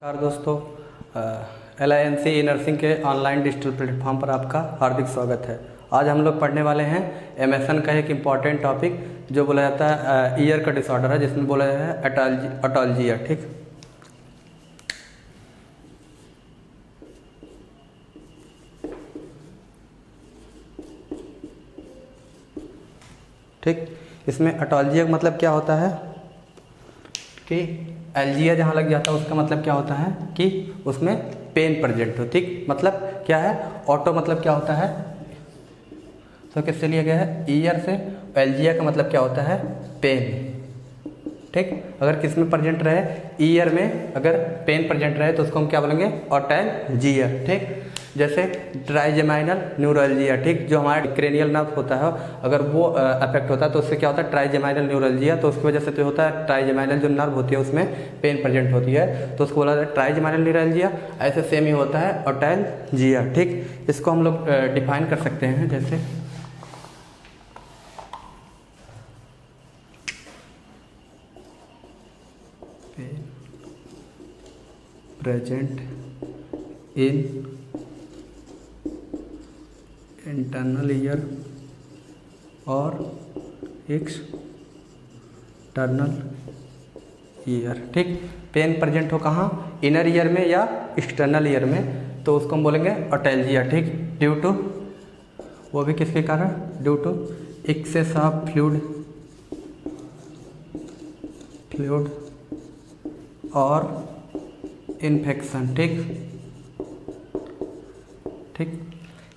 नमस्कार दोस्तों, LINC nursing के ऑनलाइन डिजिटल प्लेटफॉर्म पर आपका हार्दिक स्वागत है। आज हम लोग पढ़ने वाले हैं MSN का एक इम्पॉर्टेंट टॉपिक जो बोला जाता है ईयर का डिसऑर्डर है, जिसमें बोला जाता है अटॉल्जिया। ठीक, इसमें अटॉल्जिया का मतलब क्या होता है कि एल्जिया जहाँ लग जाता है उसका मतलब क्या होता है कि उसमें पेन प्रेजेंट हो। ठीक, मतलब क्या है, ऑटो मतलब क्या होता है, तो किससे लिया गया है, ईयर से। एल्जिया का मतलब क्या होता है, पेन। ठीक, अगर किस में प्रेजेंट रहे, ईयर में अगर पेन प्रेजेंट रहे तो उसको हम क्या बोलेंगे, ऑटैल्जिया। ठीक, जैसे ट्राइजेमाइनल न्यूरल्जिया। ठीक, जो हमारा क्रेनियल नर्व होता है अगर वो अफेक्ट होता है तो उससे क्या होता है, ट्राइजेमाइनल न्यूरल्जिया। तो उसकी वजह से तो होता है ट्राइजेमाइनल जो नर्व होती है उसमें पेन प्रेजेंट होती है, तो उसको बोला जाता है ट्राइजेमाइनल न्यूरल्जिया। ऐसे सेम ही होता है ऑटैल्जिया। ठीक, इसको हम लोग डिफाइन कर सकते हैं जैसे प्रेजेंट इन इंटरनल ईयर और एक्सटर्नल ईयर। ठीक, पेन प्रेजेंट हो कहाँ, इनर ईयर में या एक्सटर्नल ईयर में, तो उसको हम बोलेंगे ऑटैल्जिया। ठीक, ड्यू टू, वो भी किसके कारण, due to excess of fluid और इन्फेक्शन। ठीक,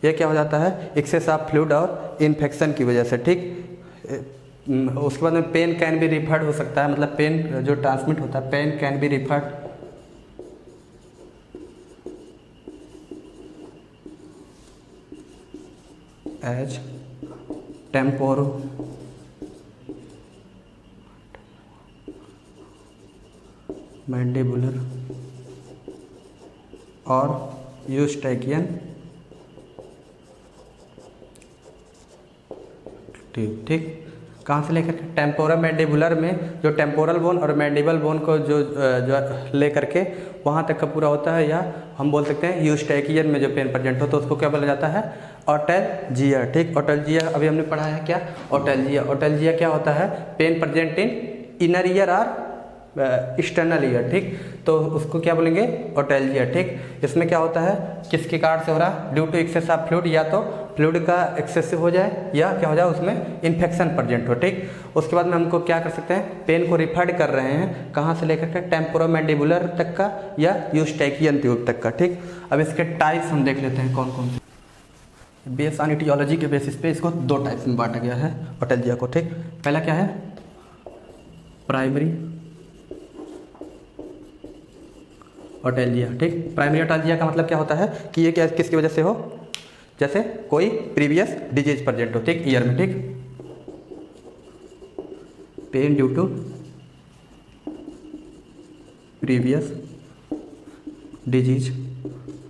ये क्या हो जाता है, एक्सेस ऑफ फ्लूइड और इन्फेक्शन की वजह से। ठीक, उसके बाद में पेन कैन बी रिफर्ड हो सकता है, मतलब पेन जो ट्रांसमिट होता है, pain can be referred as temporomandibular और यूस्टैकियन ट्यूब। ठीक, कहाँ से लेकर के, टेम्पोरल मैंडिबुलर में जो टेम्पोरल बोन और मैंडिबल बोन को जो लेकर के वहाँ तक का पूरा होता है, या हम बोल सकते हैं यूस्टैकियन में जो पेन प्रेजेंट हो तो उसको क्या बोला जाता है, ऑटैल्जिया। ठीक, ऑटैल्जिया अभी हमने पढ़ा है क्या, ऑटैल्जिया। ऑटैल्जिया क्या होता है, pain present in inner ear और एक्सटर्नल ईयर। ठीक, तो उसको क्या बोलेंगे, ऑटैल्जिया। ठीक, इसमें क्या होता है, किसके कारण से हो रहा है, due to excess of fluid, या तो फ्लूइड का एक्सेसिव हो जाए या क्या हो जाए, उसमें इन्फेक्शन प्रेजेंट हो। ठीक, उसके बाद में हमको क्या कर सकते हैं, पेन को रिफर्ड कर रहे हैं कहाँ से लेकर के, टेम्पोरोमैंडिबुलर तक का या यूस्टैकियन ट्यूब तक का। ठीक, अब इसके टाइप्स हम देख लेते हैं कौन कौन से। बेस ऑन इटियोलॉजी के बेसिस पे इसको दो टाइप्स में बांटा गया है ऑटैल्जिया को। ठीक, पहला क्या है, प्राइमरी ऑटैल्जिया। ठीक, प्राइमरी ऑटैल्जिया का मतलब क्या होता है कि ये क्या किसकी वजह से हो, जैसे कोई प्रीवियस डिजीज प्रेजेंट हो। ठीक, ईयर में। ठीक, pain due to previous disease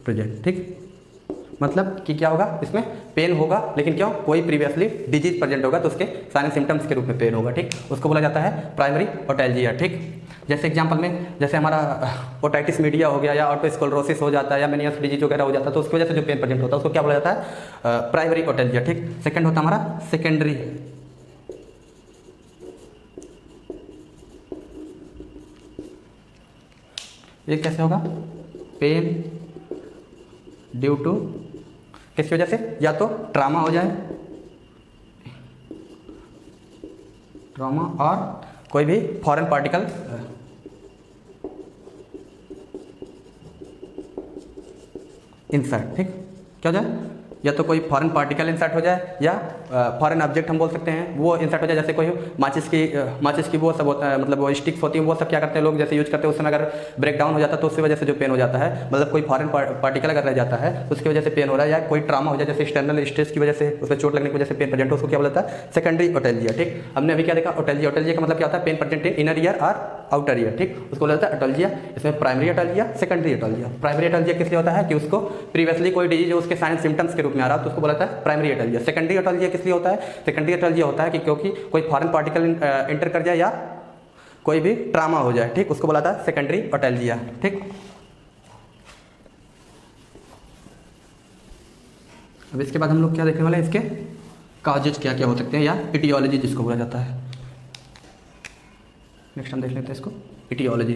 present. ठीक, मतलब कि क्या होगा, इसमें पेन होगा लेकिन क्यों, कोई प्रीवियसली डिजीज प्रेजेंट होगा तो उसके सारे सिम्टम्स के रूप में पेन होगा। ठीक, उसको बोला जाता है प्राइमरी ऑटैल्जिया। ठीक, जैसे एग्जांपल में जैसे हमारा ओटाइटिस मीडिया हो गया या ऑटोस्क्लेरोसिस हो जाता है या मेनियस डिजीज वगैरह हो जाता है, तो उसकी वजह से जो पेन प्रेजेंट होता है उसको क्या बोला जाता है, प्राइमरी ऑटैल्जिया। ठीक, सेकंड होता है हमारा सेकेंडरी। ये कैसे होगा, पेन ड्यू टू किसकी वजह से, या तो ट्रामा हो जाए, ट्रामा और कोई भी फॉरेन पार्टिकल इंसर्ट। ठीक, क्या हो जाए, या तो कोई फॉरेन पार्टिकल इंसर्ट हो जाए या फॉरेन ऑब्जेक्ट हम बोल सकते हैं वो इंसर्ट हो जाए, जैसे कोई माचिस की वो सब होता है, मतलब वो स्टिक्स होती है, वो सब क्या करते हैं लोग जैसे यूज करते हैं, उस समय अगर ब्रेक डाउन हो जाता है तो उसकी वजह से जो पेन हो जाता है, मतलब कोई फॉरेन पार्टिकल अगर रह जाता है तो उसकी वजह से पेन हो रहा है, या कोई ट्रामा हो जाए जैसे एक्सटर्नल स्ट्रेस की वजह से, उसमें चोट लगने की वजह से पेन प्रेजेंट हो, उसको क्या बोलता है, सेकेंडरी ऑटैल्जिया। ठीक, हमने अभी क्या देखा, ऑटैल्जिया। ऑटैल्जिया का मतलब क्या होता है, pain present in inner ear और आउटर ईयर। ठीक, उसको बोला जाता है ऑटैल्जिया। इसमें primary otalgia, secondary otalgia. Primary otalgia किस लिए होता है कि उसको प्रीवियसली कोई डिजीज उसके साइन सिम्टम्स के रूप में आ रहा है तो उसको बोला जाता है प्राइमरी ऑटैल्जिया। सेकेंडरी ऑटैल्जिया किस लिए होता है, सेकेंडरी ऑटैल्जिया होता है कि क्योंकि कोई फॉरेन पार्टिकल इंटर कर जाए या कोई भी ट्रामा हो जाए, ठीक, उसको बोला था सेकेंडरी ऑटैल्जिया। ठीक, अब इसके बाद हम लोग क्या देखने वाले हैं, इसके काजेज क्या क्या हो सकते हैं या इटियोलॉजी जिसको बोला जाता है। नेक्स्ट हम देख लेते हैं इसको इटियोलॉजी।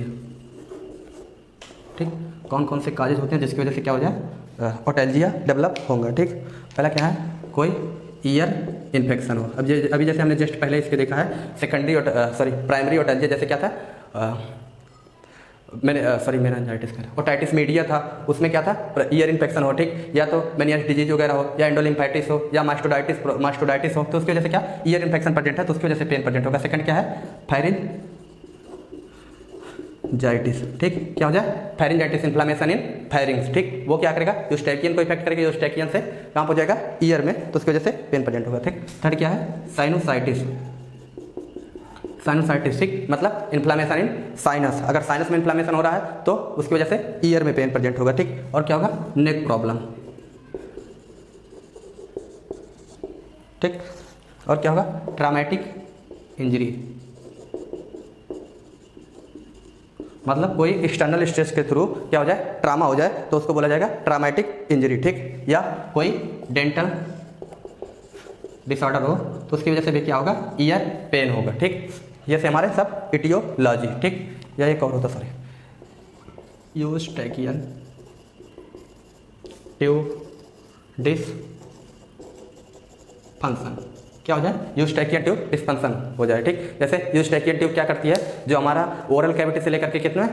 ठीक, कौन कौन से काजेज होते हैं जिसकी वजह से क्या हो जाए ओटैल्जिया डेवलप होगा। ठीक, पहला क्या है, कोई ईयर इन्फेक्शन हो। अब अभी जैसे हमने जस्ट पहले इसके देखा है प्राइमरी ओटैल्जिया, जैसे क्या था मेनिंजाइटिस का ओटाइटिस मीडिया था, उसमें क्या था ईयर इन्फेक्शन हो। ठीक, या तो मेनियस डिजीज वगैरह हो या एंडोलिम्फाइटिस हो या मास्टोडाइटिस हो, तो उसकी वजह से क्या ईयर इन्फेक्शन प्रेजेंट है, तो उसकी वजह से पेन प्रेजेंट होगा। सेकंड क्या है फायरिंजाइटिस। ठीक, क्या हो जाए फायरिंजाइटिस, इन्फ्लामेशन इन फायरिंग्स। ठीक, वो क्या करेगा यूस्टैकियन को इफेक्ट करेगा, यूस्टैकियन से कहाँ हो जाएगा ईयर में, तो उसकी वजह से पेन प्रेजेंट होगा। ठीक, थर्ड क्या है साइनोसाइटिस। साइनोसाइटिस ठीक मतलब इन्फ्लामेशन इन साइनस, अगर साइनस में इन्फ्लामेशन हो रहा है तो उसकी वजह से ईयर में पेन प्रेजेंट होगा। ठीक, और क्या होगा नेक प्रॉब्लम। ठीक, और क्या होगा ट्रॉमेटिक इंजरी, मतलब कोई एक्सटर्नल स्ट्रेस के थ्रू क्या हो जाए ट्रामा हो जाए तो उसको बोला जाएगा ट्रॉमेटिक इंजरी। ठीक, या कोई डेंटल डिसऑर्डर हो तो उसकी वजह से भी क्या होगा ईयर पेन होगा। ठीक, ये से हमारे सब इटियोलॉजी। ठीक, या एक और होता सॉरी यूस्टैकियन ट्यूब डिसफंक्शन, क्या हो जाए यूस्टैकियन ट्यूब डिसफंक्शन हो जाए। ठीक, जैसे यूस्टैकियन ट्यूब क्या करती है, जो हमारा ओरल कैविटी से लेकर के कितना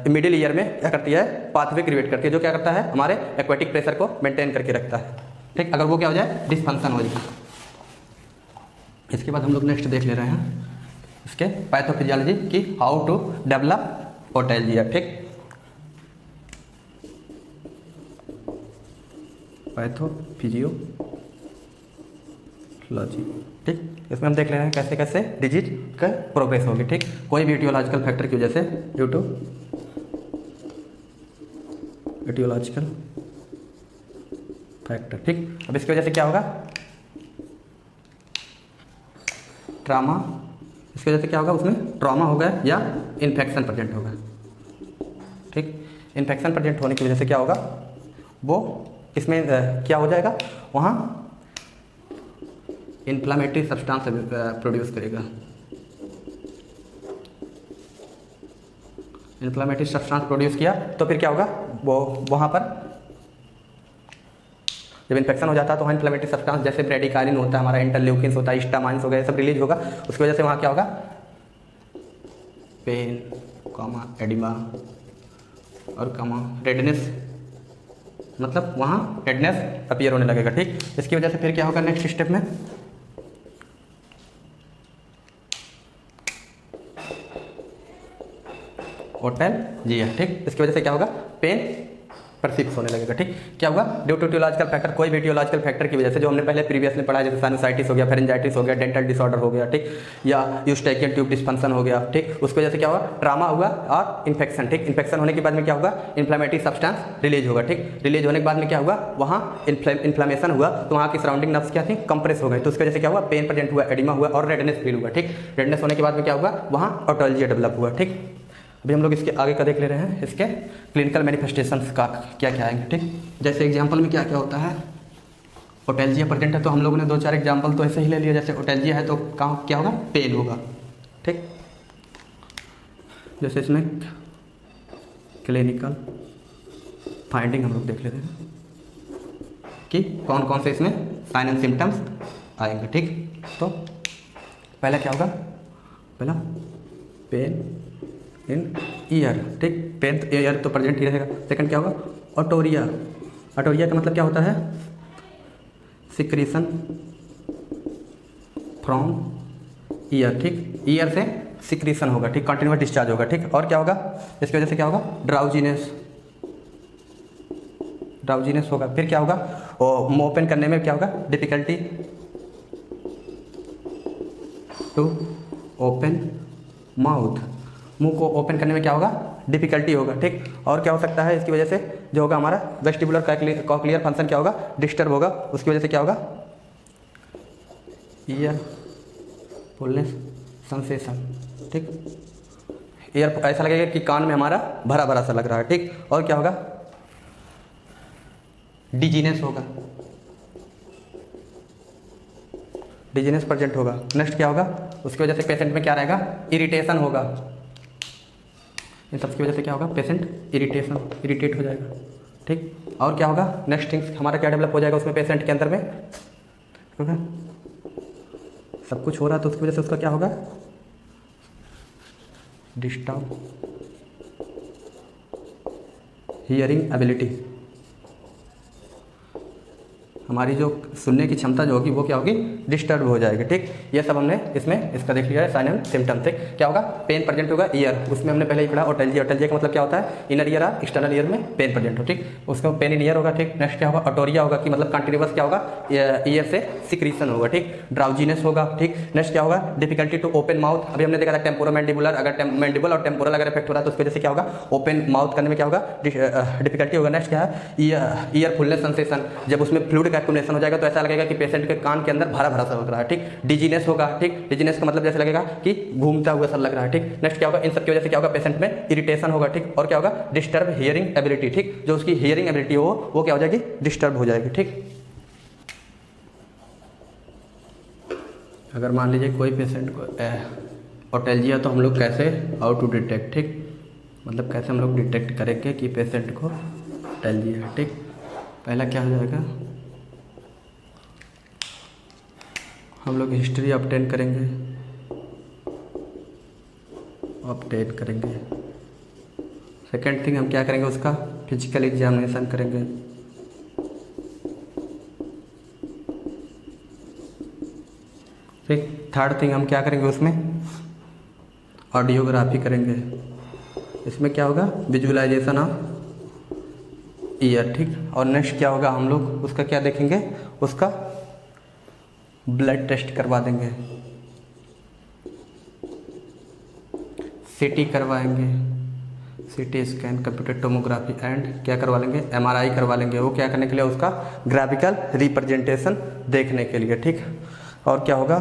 मिडिल ईयर में क्या करती है पाथवे क्रिएट करती है, जो क्या करता है हमारे एक्वेटिक प्रेशर को मेंटेन करके रखता है। ठीक, अगर वो क्या हो जाए डिसफंक्शन हो जाए। इसके बाद हम लोग नेक्स्ट देख ले रहे हैं इसके पैथोफिजियोलॉजी की हाउ टू डेवलप ओटैल्जिया। ठीक, पैथोफिजियोलॉजी। ठीक, इसमें हम देख ले रहे हैं कैसे कैसे डिजीज का प्रोग्रेस होगी। ठीक, कोई भी इटियोलॉजिकल फैक्टर की वजह से ड्यू टू इटियोलॉजिकल फैक्टर। ठीक, अब इसकी वजह से क्या होगा ट्रामा, इसकी वजह से क्या होगा उसमें ट्रॉमा होगा या इन्फेक्शन प्रेजेंट होगा। ठीक, इन्फेक्शन प्रेजेंट होने की वजह से क्या होगा वो इसमें क्या हो जाएगा वहाँ इन्फ्लामेटरी सब्सटेंस प्रोड्यूस करेगा। इन्फ्लामेटरी सब्सटेंस प्रोड्यूस किया तो फिर क्या होगा वो वहाँ पर जब इन्फेक्शन हो जाता है तो वहाँ इन्फ्लेमेटरी सब्सटेंस जैसे ब्रेडिकारिन होता है, हमारा इंटरल्यूकिन्स होता है, हिस्टामाइन्स हो गया, सब रिलीज होगा। उसकी वजह से वहाँ क्या होगा पेन एडिमा और रेडनेस, मतलब वहाँ रेडनेस अपीयर होने लगेगा। ठीक, इसकी वजह से फिर क्या होगा नेक्स्ट स्टेप में ओटैल्जिया। ठीक, इसकी वजह से क्या होगा पेन परसिस्ट होने लगेगा। ठीक, क्या होगा ड्यू टू इटियोलॉजिकल फैक्टर, कोई भी इटियोलॉजिकल फैक्टर की वजह से जो हमने पहले प्रीवियस में पढ़ा जैसे साइनोसाइटिस हो गया, फेरेंजाइटिस हो गया, डेंटल डिसऑर्डर हो गया। ठीक, या यूस्टैकियन ट्यूब डिसफंक्शन हो गया। ठीक, उसकी वजह से क्या होगा ट्रामा हुआ और इन्फेक्शन। ठीक, इन्फेक्शन होने के बाद में क्या होगा इन्फ्लेमेटरी सब्सटेंस रिलीज होगा। ठीक, रिलीज होने के बाद में क्या हुआ वहाँ इन्फ्लेमेशन हुआ तो वहाँ की सराउंडिंग नर्व्स क्या थी कंप्रेस हो गई, तो उसकी वजह से क्या हुआ पेन प्रेजेंट हुआ, एडिमा हुआ और रेडनेस फील हुआ। ठीक, रेडनेस होने के बाद में क्या हुआ वहाँ ओटैल्जिया डेवलप हुआ। ठीक, अभी हम लोग इसके आगे का देख ले रहे हैं इसके क्लिनिकल मैनिफेस्टेशंस का क्या क्या आएंगे। ठीक, जैसे एग्जांपल में क्या क्या होता है ओटैल्जिया प्रेजेंट है तो हम लोगों ने 2-4 एग्जांपल तो ऐसे ही ले लिया, जैसे ओटैल्जिया है तो कहाँ क्या होगा पेन होगा। ठीक, जैसे इसमें क्लिनिकल फाइंडिंग हम लोग देख लेते हैं कि कौन कौन से इसमें साइन एंड सिम्टम्स आएंगे। ठीक, तो पहला क्या होगा पहला पेन इन ईयर। ठीक, पेन ईयर तो प्रेजेंट ही रहेगा। सेकंड क्या होगा ओटोरिया। ओटोरिया का मतलब क्या होता है सिक्रीशन फ्रॉम ईयर। ठीक, ईयर से सिक्रीशन होगा। ठीक, कंटिन्यूस डिस्चार्ज होगा। ठीक, और क्या होगा इसकी वजह से क्या होगा ड्राउजीनेस होगा। फिर क्या होगा मुंह ओपन करने में क्या होगा डिफिकल्टी टू ओपन माउथ, मुंह को ओपन करने में क्या होगा डिफिकल्टी होगा। ठीक, और क्या हो सकता है इसकी वजह से जो होगा हमारा वेस्टिबुलर कॉक्लियर फंक्शन क्या होगा डिस्टर्ब होगा। उसकी वजह से क्या होगा ईयर फुलनेस सेंसेशन। ठीक, ईयर ऐसा लगेगा कि कान में हमारा भरा भरा सा लग रहा है। ठीक, और क्या होगा डिजीनेस होगा। डिजीनेस प्रेजेंट होगा। नेक्स्ट क्या होगा, उसकी वजह से पेशेंट में क्या रहेगा, इरिटेशन होगा। इन सब की वजह से क्या होगा, पेशेंट इरिटेट हो जाएगा। ठीक, और क्या होगा, नेक्स्ट थिंग्स हमारा क्या डेवलप हो जाएगा उसमें पेशेंट के अंदर में, ठीक है। सब कुछ हो रहा है तो उसकी वजह से उसका क्या होगा, डिस्टर्ब हियरिंग एबिलिटी, हमारी जो सुनने की क्षमता जो होगी वो क्या होगी, डिस्टर्ब हो जाएगी। ठीक, ये सब हमने इसमें इसका देख लिया है साइन एंड सिम्टम से। क्या होगा, पेन प्रेजेंट होगा ईयर, उसमें हमने पहले ही पढ़ा ओटेल्जिया। ओटेल्जिया का मतलब क्या होता है, इनर ईयर और एक्सटर्नल ईयर में पेन प्रेजेंट हो। ठीक, उसका पेन इन ईयर होगा। ठीक, नेक्स्ट क्या होगा, ऑटोरिया होगा कि मतलब कंटिन्यूअस क्या होगा, ईयर से सिक्रीशन होगा। ठीक, ड्राउजीनेस होगा। ठीक, नेक्स्ट क्या होगा, डिफिकल्टी टू ओपन माउथ। अभी हमने देखा था टेम्पोरोमैंडिबुलर, अगर मैंडिबल और टेम्पोरल अगर इफेक्ट हो रहा है तो उसकी वजह से क्या होगा, ओपन माउथ करने में क्या होगा, डिफिकल्टी होगा। नेक्स्ट क्या है, ईयर फुलनेस सेंसेशन, जब उसमें फ्लूइड का एक्युमुलेशन हो जाएगा तो ऐसा लगेगा कि पेशेंट के कान के अंदर भरा भरा सा लग रहा है। ठीक, डिजीनेस होगा। ठीक, डिजीनेस का मतलब जैसे लगेगा कि घूमता हुआ सा लग रहा है। ठीक, नेक्स्ट क्या होगा, इन सब की वजह से क्या होगा, पेशेंट में इरिटेशन होगा। ठीक, और क्या होगा, डिस्टर्ब हियरिंग एबिलिटी। ठीक, जो उसकी हियरिंग एबिलिटी हो वो क्या हो जाएगी, डिस्टर्ब हो जाएगी। ठीक, अगर मान लीजिए कोई पेशेंट को ओटेल्जिया, तो हम लोग कैसे हाउ टू डिटेक्ट, ठीक, मतलब कैसे हम लोग डिटेक्ट करेंगे कि पेशेंट को ओटेल्जिया है। ठीक, पहला क्या हो जाएगा, हम लोग हिस्ट्री ऑब्टेन करेंगे। सेकेंड थिंग हम क्या करेंगे, उसका फिजिकल एग्जामिनेशन करेंगे। ठीक, थर्ड थिंग हम क्या करेंगे, उसमें ऑडियोग्राफी करेंगे। इसमें क्या होगा, विजुअलाइजेशन ऑफ ईयर। ठीक, और नेक्स्ट क्या होगा, हम लोग उसका क्या देखेंगे, उसका ब्लड टेस्ट करवा देंगे, सीटी करवाएंगे, CT scan, computer tomography and क्या करवा लेंगे, एमआरआई करवा लेंगे। वो क्या करने के लिए, उसका ग्राफिकल रिप्रेजेंटेशन देखने के लिए। ठीक, और क्या होगा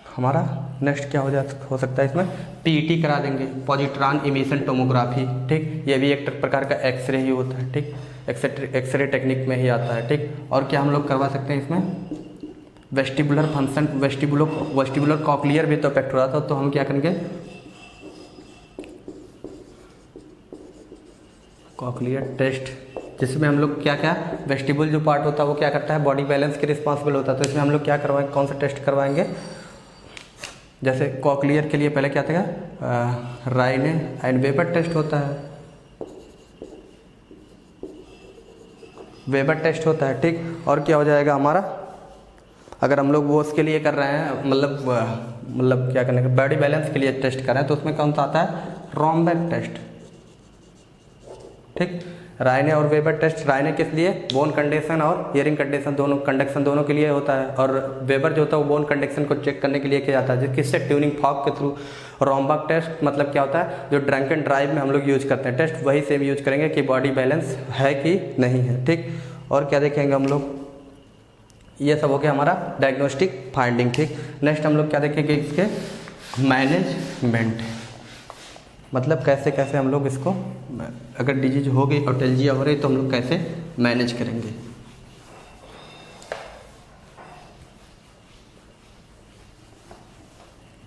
हमारा, नेक्स्ट क्या हो सकता है, इसमें पीईटी करा देंगे, पॉजिट्रॉन इमिशन टोमोग्राफी। ठीक, ये भी एक प्रकार का एक्सरे ही होता है। ठीक, एक्सरे टेक्निक में ही आता है। ठीक, और क्या हम लोग करवा सकते हैं इसमें, वेस्टिबुलर फंक्शन, वेस्टिबुलर कॉक्लियर भी तो इफेक्ट हो रहा था, तो हम क्या करेंगे, कॉक्लियर टेस्ट, जिसमें हम लोग क्या क्या, वेस्टिबुल जो पार्ट होता है वो क्या करता है, बॉडी बैलेंस के रिस्पॉन्सिबल होता है। तो इसमें हम लोग क्या करवाएंगे, कौन सा टेस्ट करवाएंगे, जैसे कॉक्लियर के लिए पहले क्या था, राइने एंड वेबर टेस्ट होता है, वेबर टेस्ट होता है। ठीक, और क्या हो जाएगा हमारा, अगर हम लोग वो उसके लिए कर रहे हैं, मतलब क्या करने का, बॉडी बैलेंस के लिए टेस्ट कर रहे हैं, तो उसमें कौन सा आता है, रॉम्बेक टेस्ट। ठीक, रायने और वेबर टेस्ट, रायने किस लिए, बोन कंडीशन और हियरिंग कंडीशन दोनों के लिए होता है, और वेबर जो होता है वो बोन कंडीशन को चेक करने के लिए किया जाता है, किससे, ट्यूनिंग फॉक के थ्रू। रॉम्बक टेस्ट मतलब क्या होता है, जो ड्रंक एंड ड्राइव में हम लोग यूज करते हैं, टेस्ट वही सेम यूज करेंगे कि बॉडी बैलेंस है कि नहीं है। ठीक, और क्या देखेंगे हम लोग, ये सब हो गया हमारा डायग्नोस्टिक फाइंडिंग। ठीक, नेक्स्ट हम लोग क्या देखेंगे, इसके मैनेजमेंट, मतलब कैसे कैसे हम लोग इसको, अगर डिजीज हो गई, ओटेल्जिया हो रही, तो हम लोग कैसे मैनेज करेंगे।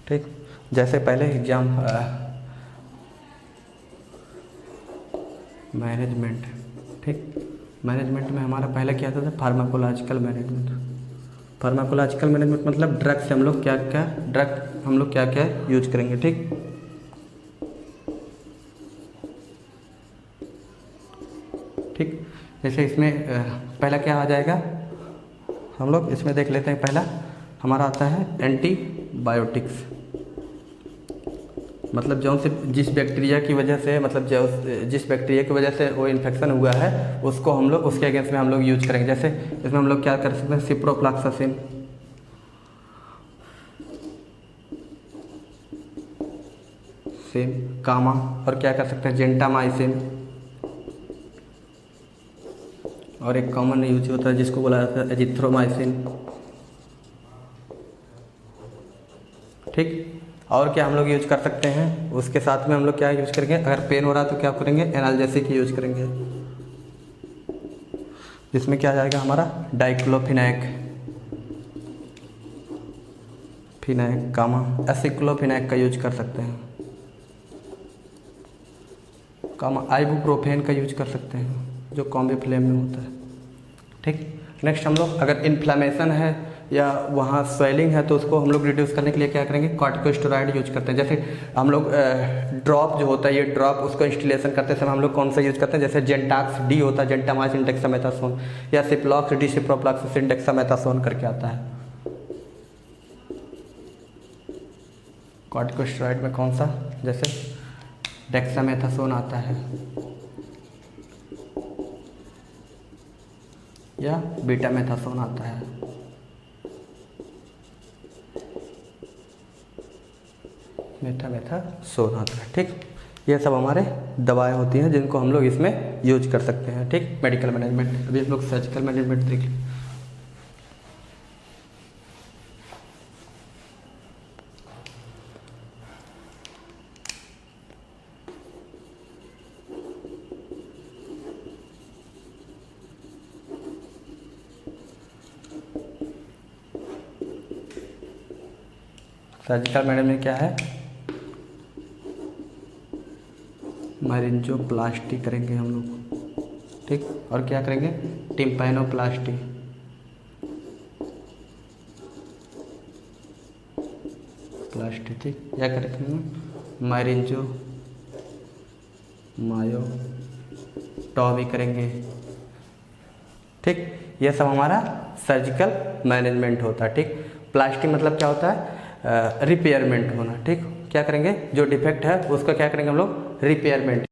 ठीक, जैसे पहले एग्जाम मैनेजमेंट। ठीक, मैनेजमेंट में हमारा पहले क्या आता था, फार्माकोलॉजिकल मैनेजमेंट। फार्माकोलॉजिकल मैनेजमेंट मतलब ड्रग से हम लोग क्या क्या यूज करेंगे। ठीक, ठीक, जैसे इसमें पहला क्या आ जाएगा, हम लोग इसमें देख लेते हैं। पहला हमारा आता है एंटीबायोटिक्स, मतलब जो से जिस बैक्टीरिया की वजह से, मतलब जिस बैक्टीरिया की वजह से वो इन्फेक्शन हुआ है, उसको हम लोग उसके अगेंस्ट में हम लोग यूज करेंगे। जैसे इसमें हम लोग क्या कर सकते हैं, सिप्रोफ्लॉक्सासिन, सेम कामा, और क्या कर सकते हैं, जेंटामाइसिन, और एक कॉमन यूज होता है जिसको बोला जाता है एजिथ्रोमाइसिन। ठीक, और क्या हम लोग यूज कर सकते हैं, उसके साथ में हम लोग क्या यूज करेंगे, अगर पेन हो रहा है तो क्या करेंगे, एनाल्जेसिक यूज करेंगे, जिसमें क्या जाएगा हमारा डाइक्लोफिनैक, फिनाइक कामा एसिक्लोफिनाइक का यूज कर सकते हैं, कामा आइबुप्रोफेन का यूज कर सकते हैं जो कॉम्बिफ्लेम में होता है। ठीक, नेक्स्ट हम लोग अगर इन्फ्लामेशन है या वहाँ स्वेलिंग है तो उसको हम लोग रिड्यूस करने के लिए क्या करेंगे, कॉर्टिकोस्टेरॉइड यूज करते हैं। जैसे हम लोग ड्रॉप जो होता है, ये ड्रॉप उसको इंस्टिलेशन करते समय हम लोग कौन सा यूज करते हैं, जैसे जेंटाक्स डी होता है, जेंटामाइसिन डेक्सामेथासोन, या सिप्लॉक्स डी सिप्रोफ्लॉक्सासिन डेक्सामेथासोन करके आता है। कॉर्टिकोस्टेरॉइड में कौन सा, जैसे डेक्सामेथासोन आता है या बीटामेथासोन आता है। मेटामेथासोन आता है। ठीक, ये सब हमारे दवाएं होती हैं जिनको हम लोग इसमें यूज कर सकते हैं। ठीक, मेडिकल मैनेजमेंट। अभी हम लोग सर्जिकल मैनेजमेंट देख लें। सर्जिकल मैनेजमेंट क्या है, माइरिंजोप्लास्टी करेंगे हम लोग। ठीक, और क्या करेंगे, टिम्पैनोप्लास्टी, प्लास्टी। ठीक, क्या करेंगे, माइरिंजो मायोटॉमी करेंगे। ठीक, ये सब हमारा सर्जिकल मैनेजमेंट होता है। ठीक, प्लास्टी मतलब क्या होता है, रिपेयरमेंट होना। ठीक, क्या करेंगे, जो डिफेक्ट है उसका क्या करेंगे हम लोग, रिपेयरमेंट।